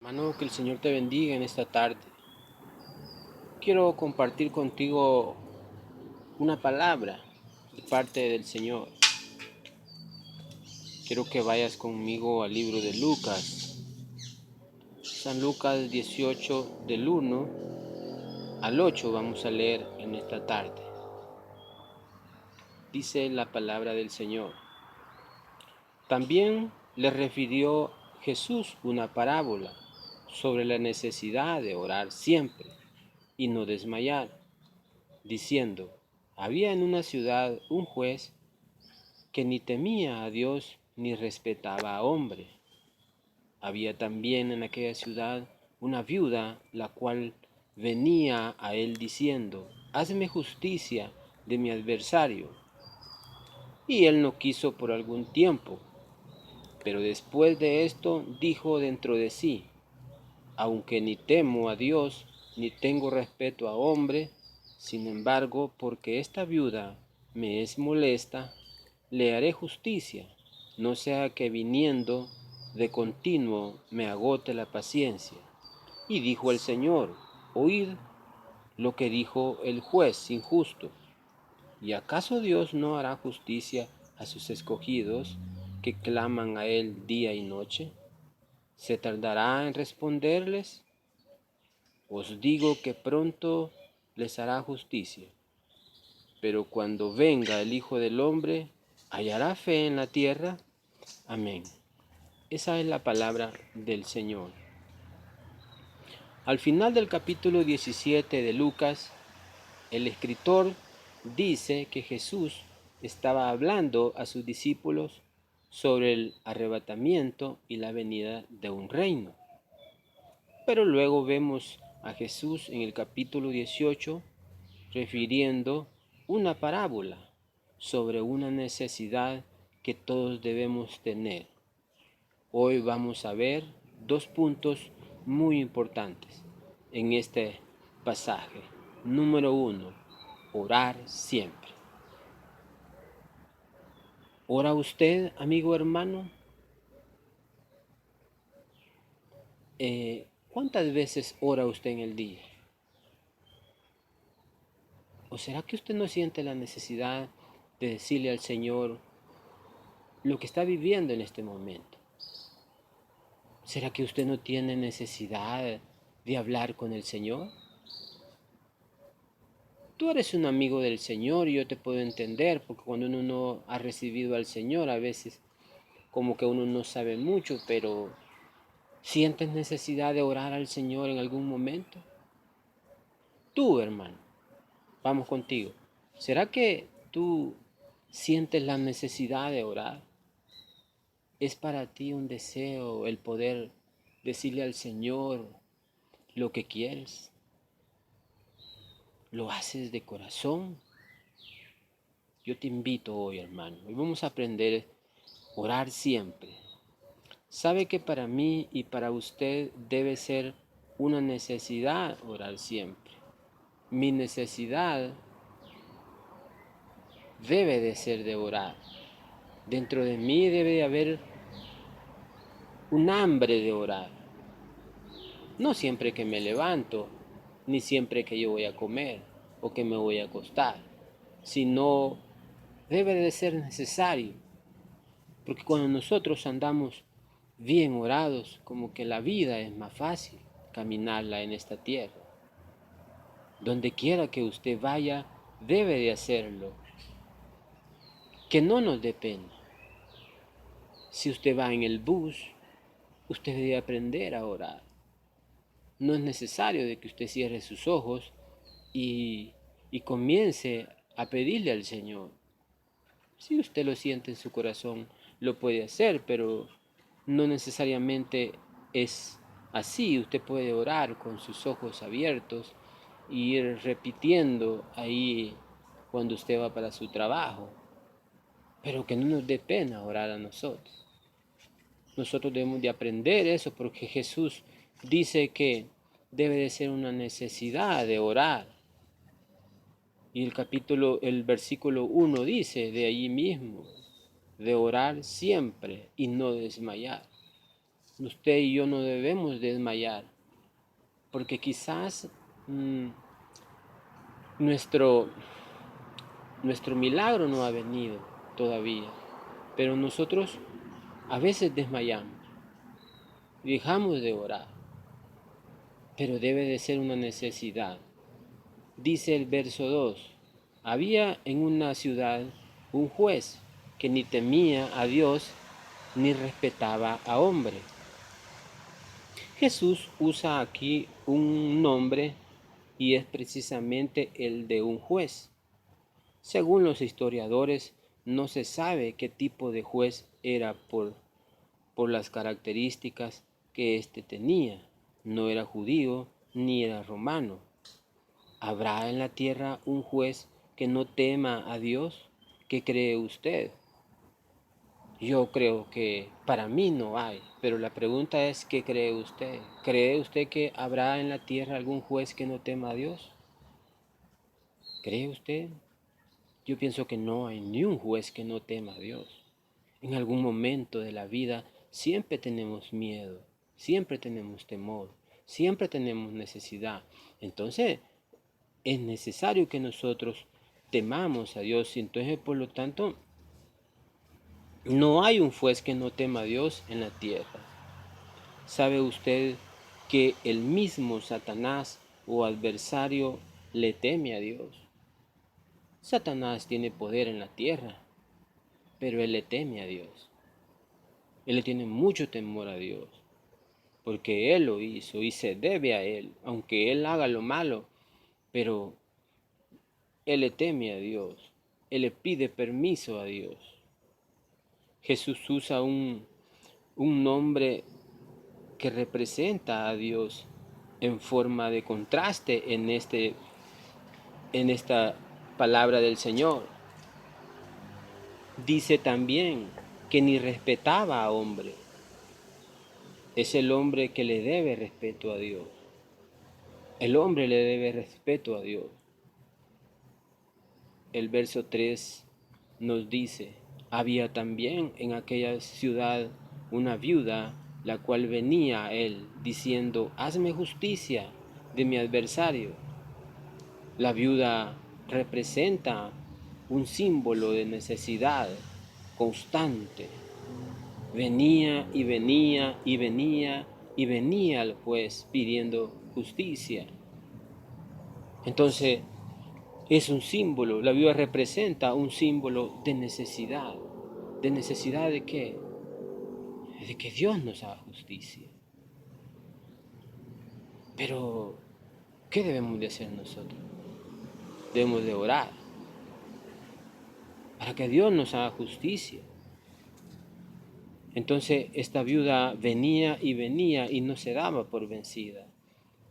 Hermano, que el Señor te bendiga en esta tarde. Quiero compartir contigo una palabra de parte del Señor. Quiero que vayas conmigo al libro de Lucas. San Lucas 18 del 1 al 8 vamos a leer en esta tarde. Dice la palabra del Señor. También le refirió Jesús una parábola sobre la necesidad de orar siempre y no desmayar, diciendo: había en una ciudad un juez que ni temía a Dios ni respetaba a hombre. Había también en aquella ciudad una viuda, la cual venía a él diciendo: hazme justicia de mi adversario. Y él no quiso por algún tiempo, pero después de esto dijo dentro de sí: aunque ni temo a Dios ni tengo respeto a hombre, sin embargo, porque esta viuda me es molesta, le haré justicia, no sea que viniendo de continuo me agote la paciencia. Y dijo el Señor: oíd lo que dijo el juez injusto. ¿Y acaso Dios no hará justicia a sus escogidos que claman a Él día y noche? ¿Se tardará en responderles? Os digo que pronto les hará justicia. Pero cuando venga el Hijo del Hombre, ¿hallará fe en la tierra? Amén. Esa es la palabra del Señor. Al final del capítulo 17 de Lucas, el escritor dice que Jesús estaba hablando a sus discípulos sobre el arrebatamiento y la venida de un reino. Pero luego vemos a Jesús en el capítulo 18 refiriendo una parábola sobre una necesidad que todos debemos tener. Hoy vamos a ver dos puntos muy importantes en este pasaje. Número 1, orar siempre. ¿Ora usted, amigo hermano? ¿Cuántas veces ora usted en el día? ¿O será que usted no siente la necesidad de decirle al Señor lo que está viviendo en este momento? ¿Será que usted no tiene necesidad de hablar con el Señor? Tú eres un amigo del Señor y yo te puedo entender, porque cuando uno no ha recibido al Señor, a veces como que uno no sabe mucho, pero ¿sientes necesidad de orar al Señor en algún momento? Tú, hermano, vamos contigo. ¿Será que tú sientes la necesidad de orar? ¿Es para ti un deseo el poder decirle al Señor lo que quieres? ¿Lo haces de corazón? Yo te invito hoy, hermano. Hoy vamos a aprender a orar siempre. Sabe que para mí y para usted debe ser una necesidad orar siempre. Mi necesidad debe de ser de orar. Dentro de mí debe de haber un hambre de orar. No siempre que me levanto, ni siempre que yo voy a comer o que me voy a acostar, sino debe de ser necesario. Porque cuando nosotros andamos bien orados, como que la vida es más fácil caminarla en esta tierra. Donde quiera que usted vaya, debe de hacerlo. Que no nos dé pena. Si usted va en el bus, usted debe aprender a orar. No es necesario de que usted cierre sus ojos y, y comience a pedirle al Señor. Si usted lo siente en su corazón, lo puede hacer, pero no necesariamente es así. Usted puede orar con sus ojos abiertos y ir repitiendo ahí cuando usted va para su trabajo, pero que no nos dé pena orar a nosotros. Nosotros debemos de aprender eso porque Jesús dice que debe de ser una necesidad de orar. Y el versículo 1 dice de allí mismo, de orar siempre y no desmayar. usted y yo no debemos desmayar, porque quizás nuestro, nuestro milagro no ha venido todavía, pero nosotros a veces desmayamos, dejamos de orar, pero debe de ser una necesidad. Dice el verso 2: había en una ciudad un juez que ni temía a Dios ni respetaba a hombre. Jesús usa aquí un nombre y es precisamente el de un juez. Según los historiadores, no se sabe qué tipo de juez era por las características que éste tenía. No era judío ni era romano. ¿Habrá en la tierra un juez que no tema a Dios? ¿Qué cree usted? Yo creo que para mí no hay, pero la pregunta es, ¿qué cree usted? ¿Cree usted que habrá en la tierra algún juez que no tema a Dios? ¿Cree usted? Yo pienso que no hay ni un juez que no tema a Dios. En algún momento de la vida siempre tenemos miedo, siempre tenemos temor, siempre tenemos necesidad. Entonces es necesario que nosotros temamos a Dios. Y entonces, por lo tanto, no hay un juez que no tema a Dios en la tierra. ¿Sabe usted que el mismo Satanás o adversario le teme a Dios? Satanás tiene poder en la tierra, pero él le teme a Dios. Él le tiene mucho temor a Dios, porque él lo hizo y se debe a él, aunque él haga lo malo, pero él le teme a Dios, él le pide permiso a Dios. Jesús usa un nombre que representa a Dios en forma de contraste en esta palabra del Señor. Dice también que ni respetaba a hombre. Es el hombre que le debe respeto a Dios. El hombre le debe respeto a Dios. El verso 3 nos dice: había también en aquella ciudad una viuda, la cual venía a él diciendo: hazme justicia de mi adversario. La viuda representa un símbolo de necesidad constante. Venía y venía y venía y venía al juez pidiendo justicia. Entonces es un símbolo, la viuda representa un símbolo de necesidad. ¿De necesidad de qué? De que Dios nos haga justicia. Pero, ¿qué debemos de hacer nosotros? Debemos de orar para que Dios nos haga justicia. Entonces esta viuda venía y no se daba por vencida.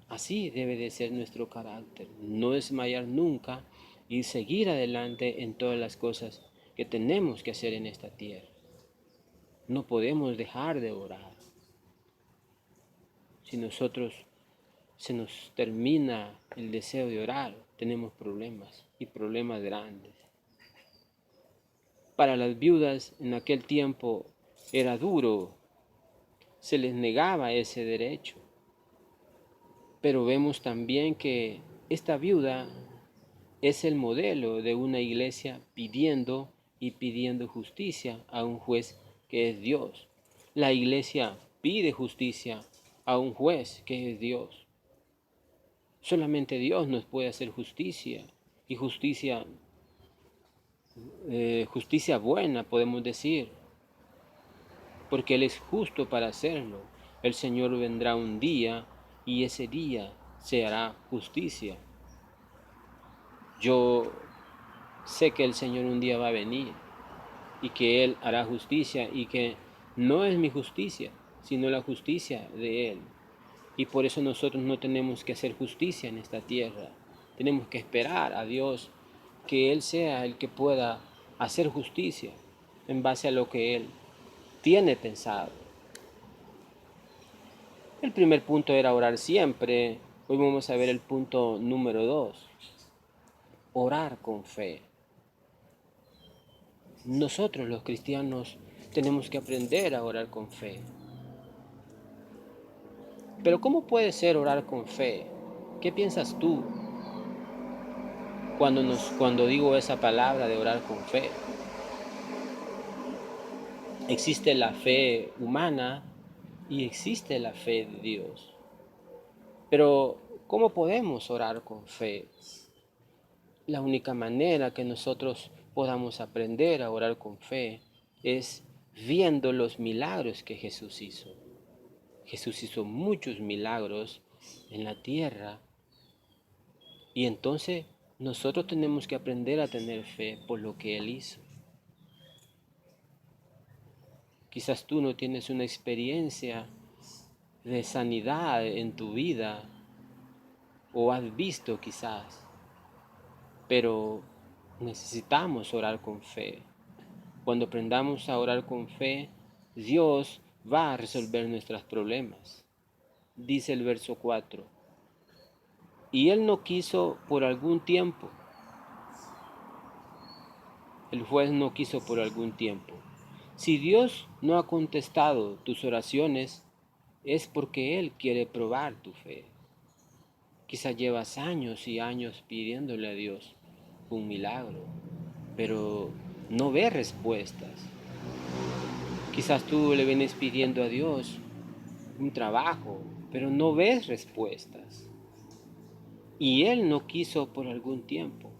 Así debe de ser nuestro carácter, no desmayar nunca y seguir adelante en todas las cosas que tenemos que hacer en esta tierra. No podemos dejar de orar. Si nosotros se nos termina el deseo de orar, tenemos problemas y problemas grandes. Para las viudas en aquel tiempo era duro, se les negaba ese derecho. Pero vemos también que esta viuda es el modelo de una iglesia pidiendo y pidiendo justicia a un juez que es Dios. La iglesia pide justicia a un juez que es Dios. Solamente Dios nos puede hacer justicia, y justicia buena, podemos decir, porque Él es justo para hacerlo. El Señor vendrá un día y ese día se hará justicia. Yo sé que el Señor un día va a venir y que Él hará justicia, y que no es mi justicia, sino la justicia de Él. Y por eso nosotros no tenemos que hacer justicia en esta tierra. Tenemos que esperar a Dios que Él sea el que pueda hacer justicia en base a lo que Él tiene pensado. El primer punto era orar siempre. Hoy vamos a ver el punto número 2. Orar con fe. Nosotros los cristianos tenemos que aprender a orar con fe. Pero ¿cómo puede ser orar con fe? ¿Qué piensas tú cuando digo esa palabra de orar con fe? Existe la fe humana y existe la fe de Dios. Pero ¿cómo podemos orar con fe? La única manera que nosotros podamos aprender a orar con fe es viendo los milagros que Jesús hizo. Jesús hizo muchos milagros en la tierra y entonces nosotros tenemos que aprender a tener fe por lo que Él hizo. Quizás tú no tienes una experiencia de sanidad en tu vida o has visto quizás, pero necesitamos orar con fe. Cuando aprendamos a orar con fe, Dios va a resolver nuestros problemas. Dice el verso 4. Y Él no quiso por algún tiempo. El juez no quiso por algún tiempo. Si Dios no ha contestado tus oraciones, es porque Él quiere probar tu fe. Quizás llevas años y años pidiéndole a Dios un milagro, pero no ves respuestas. Quizás tú le vienes pidiendo a Dios un trabajo, pero no ves respuestas. Y Él no quiso por algún tiempo.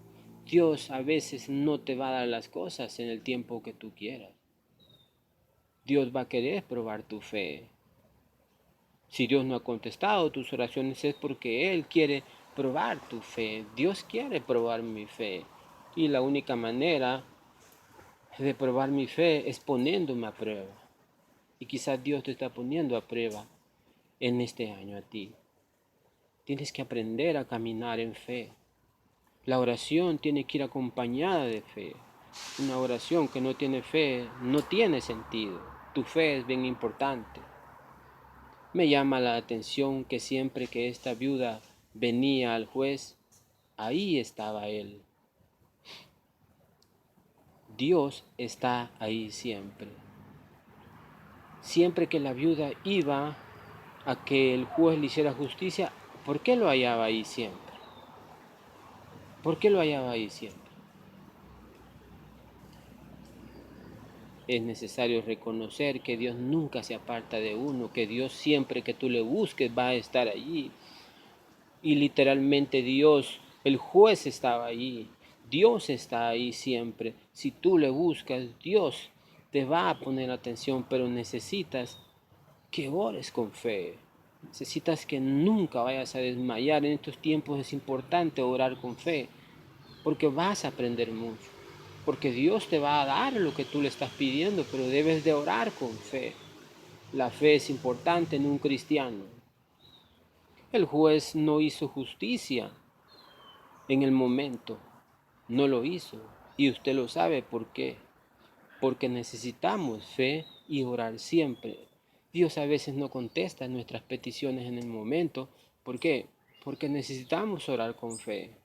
Dios a veces no te va a dar las cosas en el tiempo que tú quieras. Dios va a querer probar tu fe. Si Dios no ha contestado tus oraciones es porque Él quiere probar tu fe. Dios quiere probar mi fe. Y la única manera de probar mi fe es poniéndome a prueba. Y quizás Dios te está poniendo a prueba en este año a ti. Tienes que aprender a caminar en fe. La oración tiene que ir acompañada de fe. Una oración que no tiene fe no tiene sentido. Tu fe es bien importante. Me llama la atención que siempre que esta viuda venía al juez, ahí estaba él. Dios está ahí siempre. Siempre que la viuda iba a que el juez le hiciera justicia, ¿por qué lo hallaba ahí siempre? ¿Por qué lo hallaba ahí siempre? Es necesario reconocer que Dios nunca se aparta de uno, que Dios siempre que tú le busques va a estar allí. Y literalmente Dios, el juez estaba allí, Dios está ahí siempre. Si tú le buscas, Dios te va a poner atención, pero necesitas que ores con fe. Necesitas que nunca vayas a desmayar. En estos tiempos es importante orar con fe, porque vas a aprender mucho. Porque Dios te va a dar lo que tú le estás pidiendo, pero debes de orar con fe. La fe es importante en un cristiano. El juez no hizo justicia en el momento, no lo hizo. Y usted lo sabe por qué. Porque necesitamos fe y orar siempre. Dios a veces no contesta nuestras peticiones en el momento. ¿Por qué? Porque necesitamos orar con fe.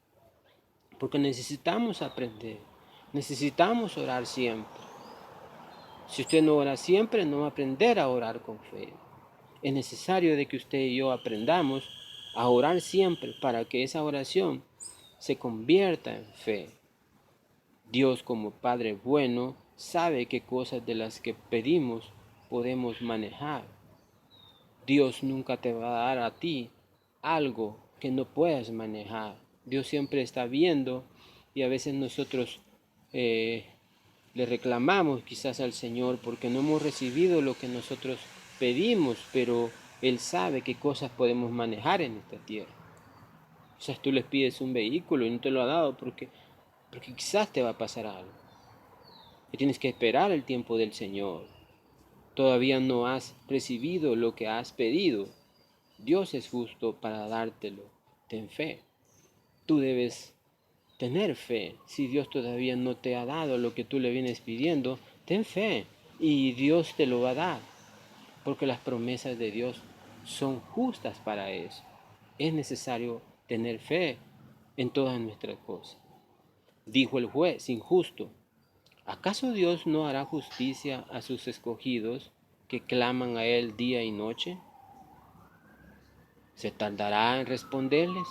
Porque necesitamos aprender. Necesitamos orar siempre. Si usted no ora siempre, no va a aprender a orar con fe. Es necesario de que usted y yo aprendamos a orar siempre para que esa oración se convierta en fe. Dios como Padre bueno sabe qué cosas de las que pedimos podemos manejar. Dios nunca te va a dar a ti algo que no puedas manejar. Dios siempre está viendo y a veces nosotros le reclamamos quizás al Señor porque no hemos recibido lo que nosotros pedimos, pero Él sabe qué cosas podemos manejar en esta tierra. Quizás tú les pides un vehículo y no te lo ha dado porque quizás te va a pasar algo. Y tienes que esperar el tiempo del Señor. Todavía no has recibido lo que has pedido. Dios es justo para dártelo. Ten fe. Tú debes tener fe. Si Dios todavía no te ha dado lo que tú le vienes pidiendo, ten fe y Dios te lo va a dar. Porque las promesas de Dios son justas para eso. Es necesario tener fe en todas nuestras cosas. Dijo el juez injusto: ¿acaso Dios no hará justicia a sus escogidos que claman a Él día y noche? ¿Se tardará en responderles?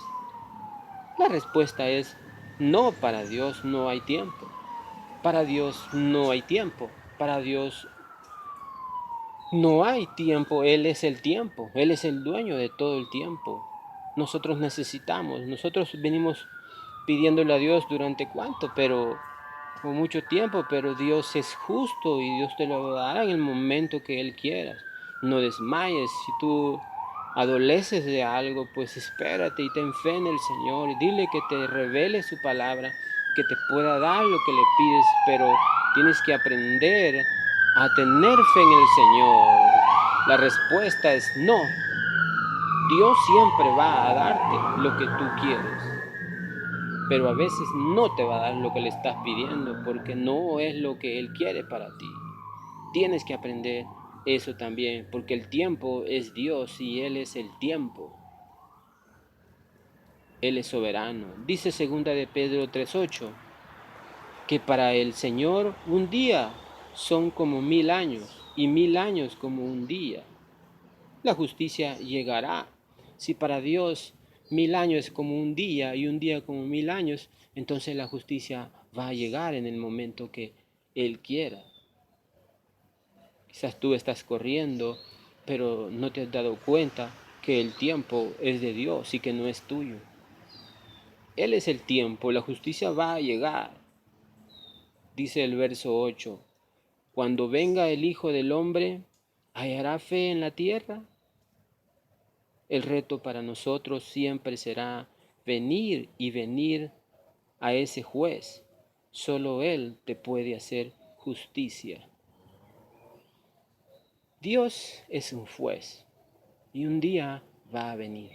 La respuesta es no, para Dios no hay tiempo. Para Dios no hay tiempo. Para Dios no hay tiempo. Él es el tiempo. Él es el dueño de todo el tiempo. Nosotros venimos pidiéndole a Dios durante cuánto, pero por mucho tiempo, pero Dios es justo y Dios te lo dará en el momento que Él quiera. No desmayes. Si tú adoleces de algo, pues espérate y ten fe en el Señor y dile que te revele su palabra, que te pueda dar lo que le pides, pero tienes que aprender a tener fe en el Señor. La respuesta es no. Dios siempre va a darte lo que tú quieres, pero a veces no te va a dar lo que le estás pidiendo porque no es lo que Él quiere para ti. Tienes que aprender eso también, porque el tiempo es Dios y Él es el tiempo. Él es soberano. Dice segunda de Pedro 3:8 que para el Señor un día son como 1000 años y 1000 años como un día. La justicia llegará. Si para Dios 1000 años es como un día y un día como 1000 años, entonces la justicia va a llegar en el momento que Él quiera. Quizás tú estás corriendo, pero no te has dado cuenta que el tiempo es de Dios y que no es tuyo. Él es el tiempo, la justicia va a llegar. Dice el verso 8, cuando venga el Hijo del Hombre, ¿hallará fe en la tierra? El reto para nosotros siempre será venir y venir a ese juez. Solo Él te puede hacer justicia. Dios es un juez y un día va a venir.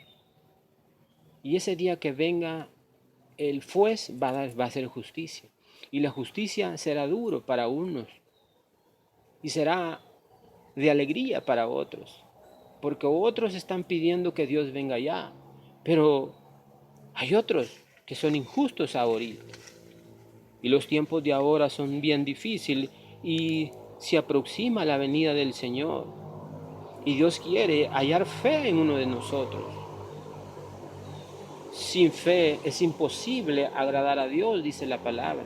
Y ese día que venga, el juez va a hacer justicia. Y la justicia será duro para unos y será de alegría para otros. Porque otros están pidiendo que Dios venga ya. Pero hay otros que son injustos ahorita. Y los tiempos de ahora son bien difíciles y se aproxima la venida del Señor. Y Dios quiere hallar fe en uno de nosotros. Sin fe es imposible agradar a Dios, dice la palabra.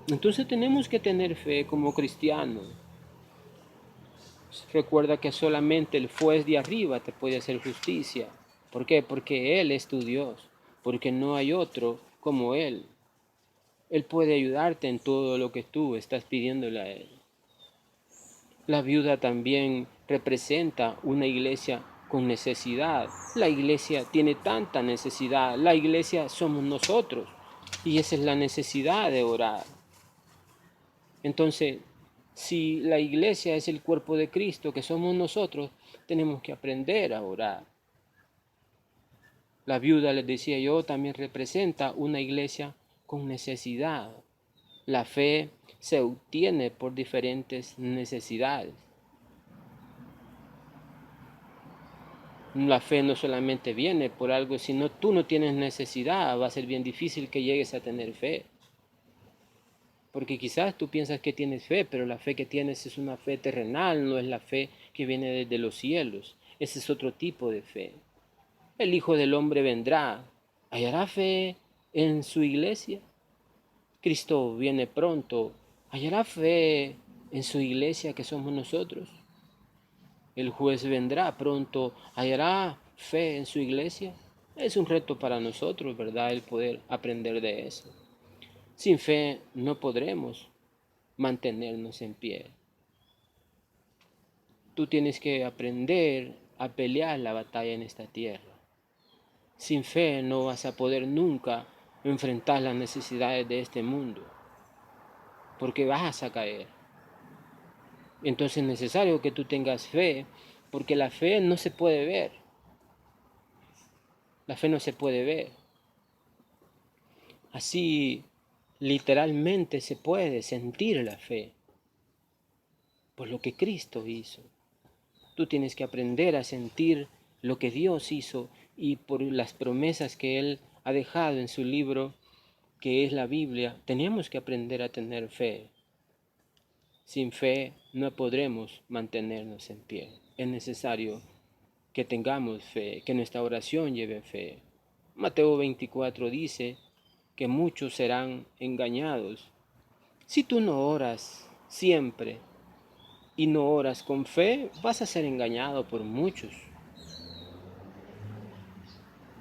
Entonces tenemos que tener fe como cristianos. Recuerda que solamente el juez de arriba te puede hacer justicia. ¿Por qué? Porque Él es tu Dios. Porque no hay otro como Él. Él puede ayudarte en todo lo que tú estás pidiéndole a Él. La viuda también representa una iglesia con necesidad. La iglesia tiene tanta necesidad. La iglesia somos nosotros. Y esa es la necesidad de orar. Entonces, si la iglesia es el cuerpo de Cristo, que somos nosotros, tenemos que aprender a orar. La viuda, les decía yo, también representa una iglesia con necesidad. La fe se obtiene por diferentes necesidades. La fe no solamente viene por algo, si no, tú no tienes necesidad, va a ser bien difícil que llegues a tener fe. Porque quizás tú piensas que tienes fe, pero la fe que tienes es una fe terrenal, no es la fe que viene desde los cielos. Ese es otro tipo de fe. El Hijo del Hombre vendrá. ¿Hallará fe en su iglesia? Cristo viene pronto. ¿Hallará fe en su iglesia que somos nosotros? El juez vendrá pronto. ¿Hallará fe en su iglesia? Es un reto para nosotros, ¿verdad? El poder aprender de eso. Sin fe no podremos mantenernos en pie. Tú tienes que aprender a pelear la batalla en esta tierra. Sin fe no vas a poder nunca enfrentar las necesidades de este mundo, porque vas a caer. Entonces es necesario que tú tengas fe, porque la fe no se puede ver. La fe no se puede ver. Así literalmente se puede sentir la fe por lo que Cristo hizo. Tú tienes que aprender a sentir lo que Dios hizo y por las promesas que Él ha dejado en su libro, que es la Biblia, tenemos que aprender a tener fe. Sin fe no podremos mantenernos en pie. Es necesario que tengamos fe, que nuestra oración lleve fe. Mateo 24 dice que muchos serán engañados. Si tú no oras siempre y no oras con fe, vas a ser engañado por muchos.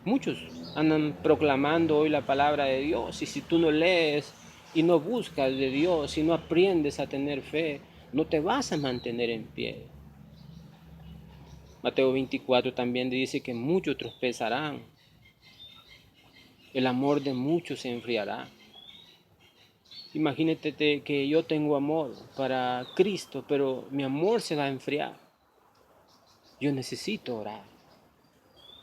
Muchos andan proclamando hoy la palabra de Dios, y si tú no lees y no buscas de Dios y no aprendes a tener fe, no te vas a mantener en pie. Mateo 24 también dice que muchos tropezarán. El amor de muchos se enfriará. Imagínate que yo tengo amor para Cristo, pero mi amor se va a enfriar. Yo necesito orar.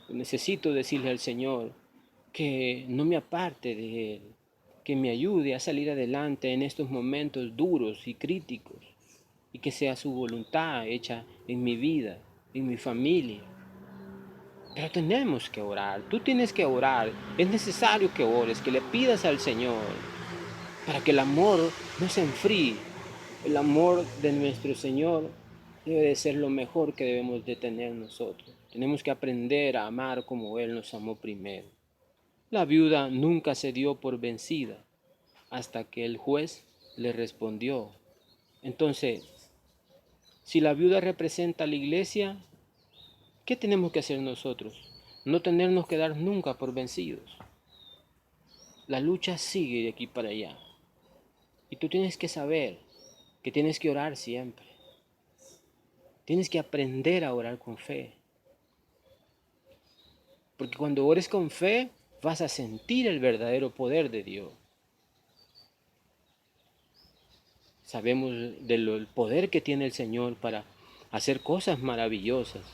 Yo necesito decirle al Señor que no me aparte de Él, que me ayude a salir adelante en estos momentos duros y críticos, y que sea su voluntad hecha en mi vida, en mi familia. Pero tenemos que orar, tú tienes que orar, es necesario que ores, que le pidas al Señor para que el amor no se enfríe. El amor de nuestro Señor debe de ser lo mejor que debemos de tener nosotros. Tenemos que aprender a amar como Él nos amó primero. La viuda nunca se dio por vencida hasta que el juez le respondió. Entonces, si la viuda representa a la iglesia, ¿qué tenemos que hacer nosotros? No tenernos que dar nunca por vencidos. La lucha sigue de aquí para allá. Y tú tienes que saber que tienes que orar siempre. Tienes que aprender a orar con fe. Porque cuando ores con fe, vas a sentir el verdadero poder de Dios. Sabemos del poder que tiene el Señor para hacer cosas maravillosas.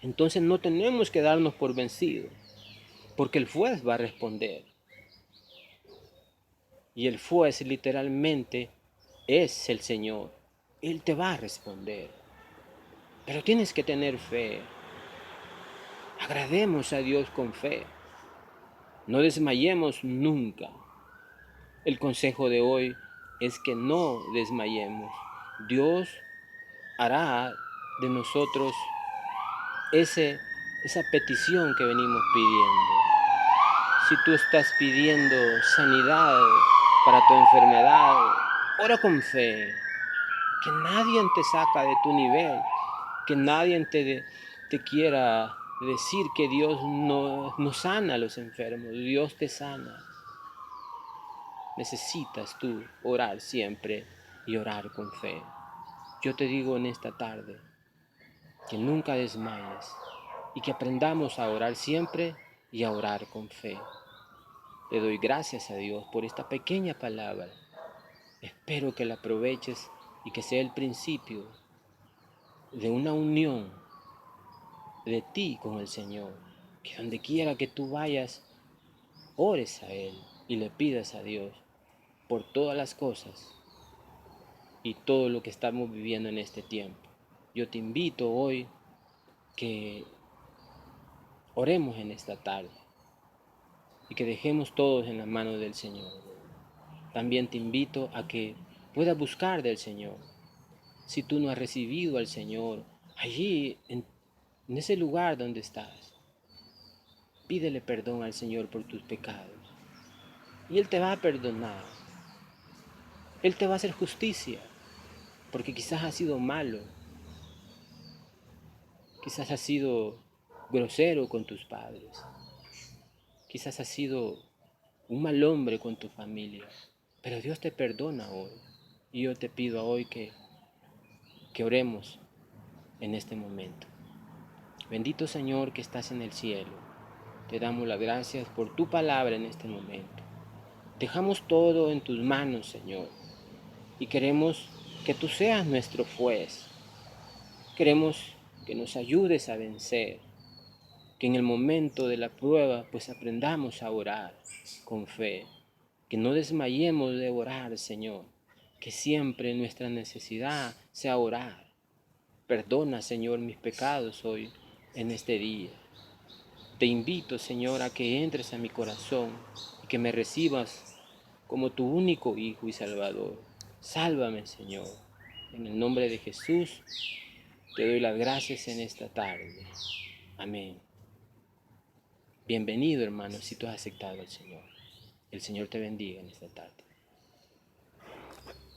Entonces no tenemos que darnos por vencidos, porque el juez va a responder. Y el juez literalmente es el Señor. Él te va a responder. Pero tienes que tener fe. Agrademos a Dios con fe. No desmayemos nunca. El consejo de hoy es que no desmayemos. Dios hará de nosotros esa petición que venimos pidiendo. Si tú estás pidiendo sanidad para tu enfermedad, ora con fe. Que nadie te saca de tu nivel. Que nadie te quiera decir que Dios no sana a los enfermos. Dios te sana. Necesitas tú orar siempre y orar con fe. Yo te digo en esta tarde que nunca desmayes y que aprendamos a orar siempre y a orar con fe. Le doy gracias a Dios por esta pequeña palabra. Espero que la aproveches y que sea el principio de una unión de ti con el Señor. Que donde quiera que tú vayas, ores a Él y le pidas a Dios por todas las cosas y todo lo que estamos viviendo en este tiempo. Yo te invito hoy que oremos en esta tarde y que dejemos todos en las manos del Señor. También te invito a que puedas buscar del Señor. Si tú no has recibido al Señor, allí en ese lugar donde estás, pídele perdón al Señor por tus pecados. Y Él te va a perdonar. Él te va a hacer justicia, porque quizás has sido malo, quizás has sido grosero con tus padres, quizás has sido un mal hombre con tu familia, pero Dios te perdona hoy. Y yo te pido hoy que oremos en este momento. Bendito Señor que estás en el cielo, te damos las gracias por tu palabra en este momento. Dejamos todo en tus manos, Señor, y queremos que tú seas nuestro juez. Queremos que nos ayudes a vencer, que en el momento de la prueba pues aprendamos a orar con fe, que no desmayemos de orar, Señor, que siempre nuestra necesidad sea orar. Perdona, Señor, mis pecados hoy en este día. Te invito, Señor, a que entres a mi corazón y que me recibas como tu único Hijo y Salvador. Sálvame, Señor. En el nombre de Jesús. Te doy las gracias en esta tarde. Amén. Bienvenido, hermano, si tú has aceptado al Señor. El Señor te bendiga en esta tarde.